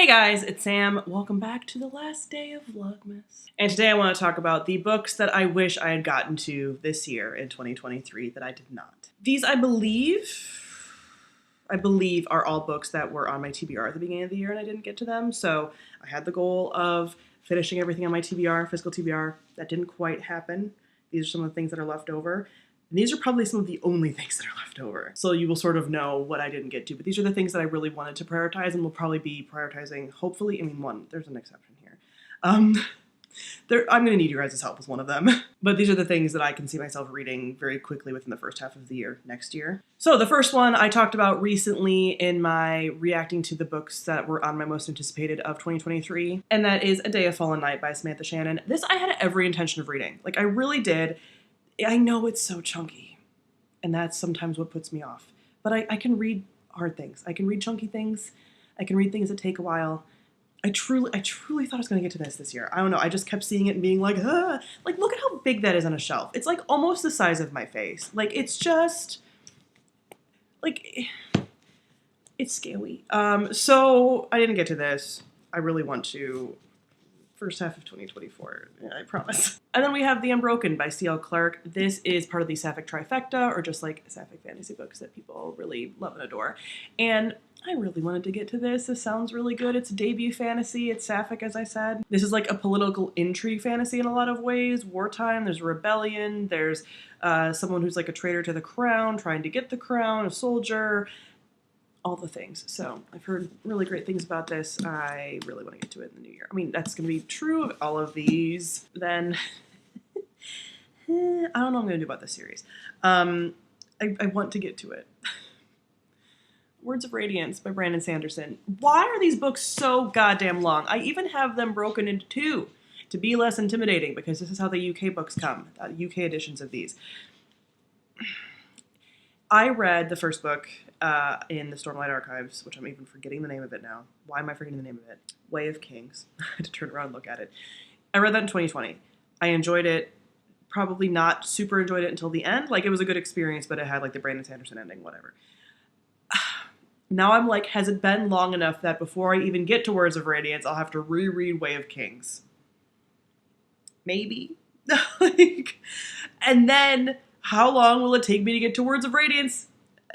guys, it's Sam. Welcome back to the last day of Vlogmas. And today I want to talk about the books that I wish I had gotten to this year in 2023 that I did not. These, I believe are all books that were on my TBR at the beginning of the year and I didn't get to them. So I had the goal of finishing everything on my TBR, fiscal TBR. That didn't quite happen. These are some of the things that are left over. And these are probably some of the only things that are left over. So you will sort of know what I didn't get to. But these are the things that I really wanted to prioritize and will probably be prioritizing, hopefully. I mean, there's an exception here. I'm going to need you guys' help with one of them. But these are the things that I can see myself reading very quickly within the first half of the year next year. So the first one I talked about recently in my reacting to the books that were on my most anticipated of 2023. And that is A Day of Fallen Night by Samantha Shannon. This I had every intention of reading. Like, I really did. I know it's so chunky, and that's sometimes what puts me off. But I can read hard things. I can read chunky things. I can read things that take a while. I truly thought I was going to get to this year. I don't know. I just kept seeing it and being like, ah! Like, look at how big that is on a shelf. It's like almost the size of my face. Like, it's just, like, it's scaly. So I didn't get to this. I really want to. First half of 2024, I promise. And then we have The Unbroken by C.L. Clarke. This is part of the Sapphic trifecta, or just like Sapphic fantasy books that people really love and adore. And I really wanted to get to this. This sounds really good. It's a debut fantasy. It's Sapphic, as I said. This is like a political intrigue fantasy in a lot of ways. Wartime, there's a rebellion, there's someone who's like a traitor to the crown, trying to get the crown, a soldier, all the things. So I've heard really great things about this. I really want to get to it in the new year. I mean, that's going to be true of all of these. Then I don't know what I'm going to do about this series. I want to get to it. Words of Radiance by Brandon Sanderson. Why are these books so goddamn long? I even have them broken into two to be less intimidating, because this is how the UK books come, UK editions of these. I read the first book in the Stormlight Archives, which I'm even forgetting the name of it now. Why am I forgetting the name of it? Way of Kings. I had to turn around and look at it. I read that in 2020. I enjoyed it. Probably not super enjoyed it until the end. Like, it was a good experience, but it had like the Brandon Sanderson ending, whatever. Now I'm like, has it been long enough that before I even get to Words of Radiance, I'll have to reread Way of Kings? Maybe. And then how long will it take me to get to Words of Radiance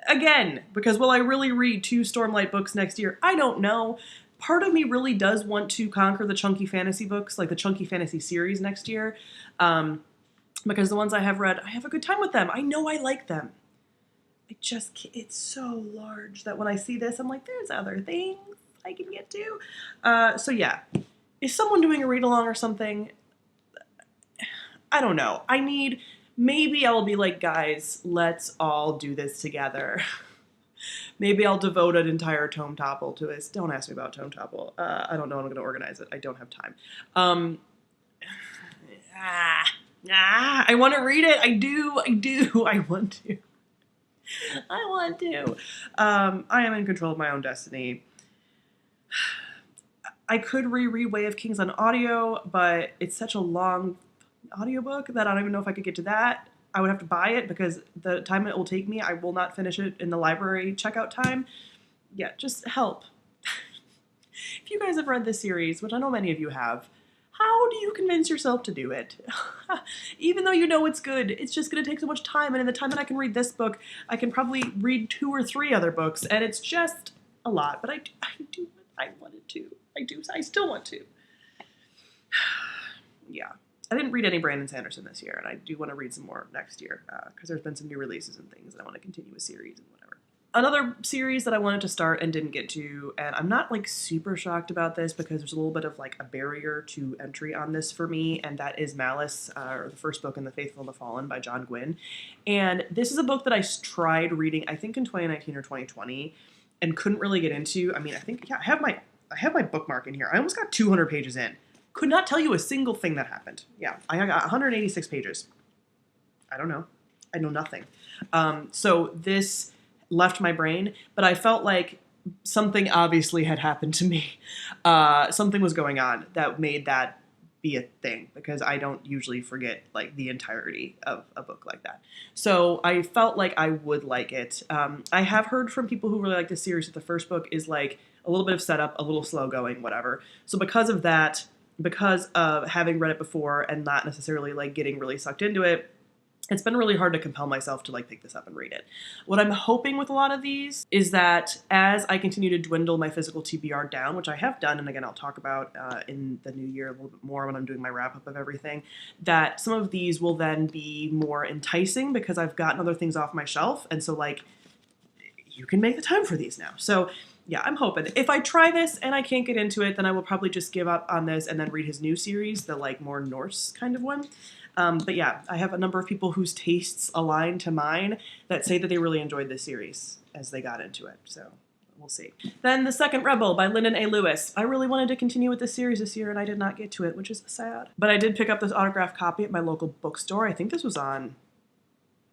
again? Because will I really read 2 Stormlight books next year? I don't know. Part of me really does want to conquer the chunky fantasy books, like the chunky fantasy series next year. Because the ones I have read, I have a good time with them. I know I like them. I just can't. It's so large that when I see this, I'm like, there's other things I can get to. So yeah, is someone doing a read along or something? I don't know. Maybe I'll be like, guys, let's all do this together. Maybe I'll devote an entire tome topple to this. Don't ask me about tome topple. I don't know when I'm going to organize it. I don't have time. I want to read it. I do. I want to. I am in control of my own destiny. I could reread Way of Kings on audio, but it's such a long audiobook that I don't even know if I could get to that. I would have to buy it, because the time it will take me, I will not finish it in the library checkout time. Yeah, just help. If you guys have read this series, which I know many of you have, how do you convince yourself to do it? Even though you know it's good, it's just going to take so much time. And in the time that I can read this book, I can probably read 2 or 3 other books, and it's just a lot. But I wanted to. I still want to. Yeah. I didn't read any Brandon Sanderson this year, and I do want to read some more next year, because there's been some new releases and things, and I want to continue a series and whatever. Another series that I wanted to start and didn't get to, and I'm not like super shocked about this because there's a little bit of like a barrier to entry on this for me, and that is Malice, or the first book in The Faithful and the Fallen by John Gwynne. And this is a book that I tried reading, I think in 2019 or 2020, and couldn't really get into. I mean, I have my bookmark in here. I almost got 200 pages in. Could not tell you a single thing that happened. Yeah, I got 186 pages. I don't know. I know nothing. So this left my brain, but I felt like something obviously had happened to me. Something was going on that made that be a thing, because I don't usually forget like the entirety of a book like that. So I felt like I would like it. I have heard from people who really like this series that the first book is like a little bit of setup, a little slow going, whatever. So because of that, because of having read it before and not necessarily like getting really sucked into it, it's been really hard to compel myself to like pick this up and read it. What I'm hoping with a lot of these is that as I continue to dwindle my physical TBR down, which I have done, and again I'll talk about in the new year a little bit more when I'm doing my wrap up of everything, that some of these will then be more enticing because I've gotten other things off my shelf, and so like you can make the time for these now. So yeah, I'm hoping. If I try this and I can't get into it, then I will probably just give up on this and then read his new series, the like more Norse kind of one. But yeah, I have a number of people whose tastes align to mine that say that they really enjoyed this series as they got into it. So we'll see. Then The Second Rebel by Lyndon A. Lewis. I really wanted to continue with this series this year and I did not get to it, which is sad. But I did pick up this autographed copy at my local bookstore. I think this was on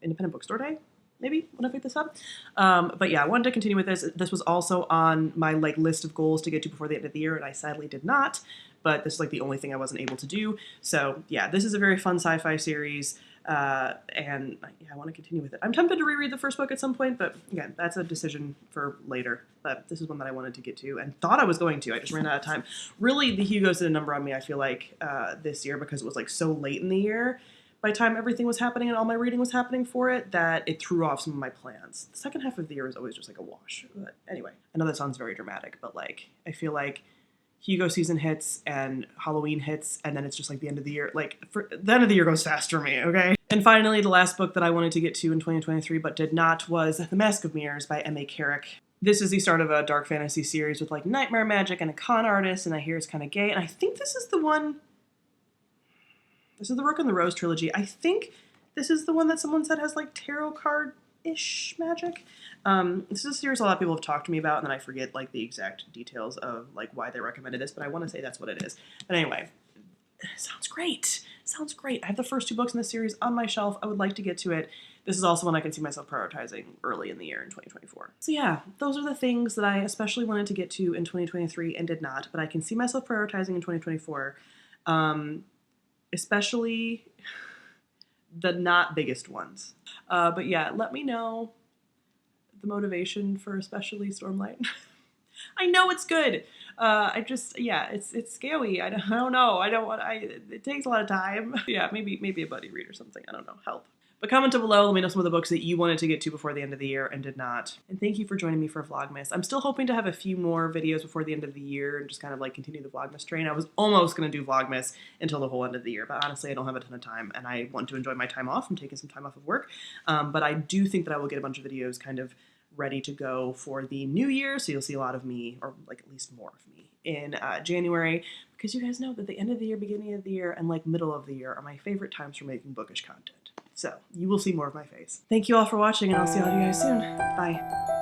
Independent Bookstore Day, maybe, when I picked this up. But yeah, I wanted to continue with this. This was also on my like list of goals to get to before the end of the year, and I sadly did not. But this is like the only thing I wasn't able to do. So yeah, this is a very fun sci-fi series, and yeah, I want to continue with it. I'm tempted to reread the first book at some point, but again, that's a decision for later. But this is one that I wanted to get to and thought I was going to. I just ran out of time. Really, the Hugos did a number on me, I feel like, this year because it was like so late in the year. By the time everything was happening and all my reading was happening for it, that it threw off some of my plans. The second half of the year is always just like a wash. But anyway, I know that sounds very dramatic, but like, I feel like Hugo season hits and Halloween hits, and then it's just like the end of the year. Like, the end of the year goes fast for me, okay? And finally, the last book that I wanted to get to in 2023 but did not was The Mask of Mirrors by M.A. Carrick. This is the start of a dark fantasy series with like nightmare magic and a con artist, and I hear it's kind of gay, and I think this is the one... This is the Rook and the Rose trilogy. I think this is the one that someone said has like tarot card-ish magic. This is a series a lot of people have talked to me about, and then I forget like the exact details of like why they recommended this, but I want to say that's what it is. But anyway, sounds great. Sounds great. I have the first 2 books in this series on my shelf. I would like to get to it. This is also one I can see myself prioritizing early in the year in 2024. So yeah, those are the things that I especially wanted to get to in 2023 and did not, but I can see myself prioritizing in 2024. Especially the not biggest ones. But yeah, let me know the motivation for especially Stormlight. I know it's good. I just, yeah, it's scary. I don't know. It takes a lot of time. Yeah, maybe a buddy read or something. I don't know. Help. But comment down below, let me know some of the books that you wanted to get to before the end of the year and did not. And thank you for joining me for Vlogmas. I'm still hoping to have a few more videos before the end of the year and just kind of like continue the Vlogmas train. I was almost going to do Vlogmas until the whole end of the year, but honestly I don't have a ton of time and I want to enjoy my time off. I'm taking some time off of work, but I do think that I will get a bunch of videos kind of ready to go for the new year, so you'll see a lot of me, or like at least more of me, in January, because you guys know that the end of the year, beginning of the year, and like middle of the year are my favorite times for making bookish content. So you will see more of my face. Thank you all for watching, and I'll see all of you guys soon. Bye.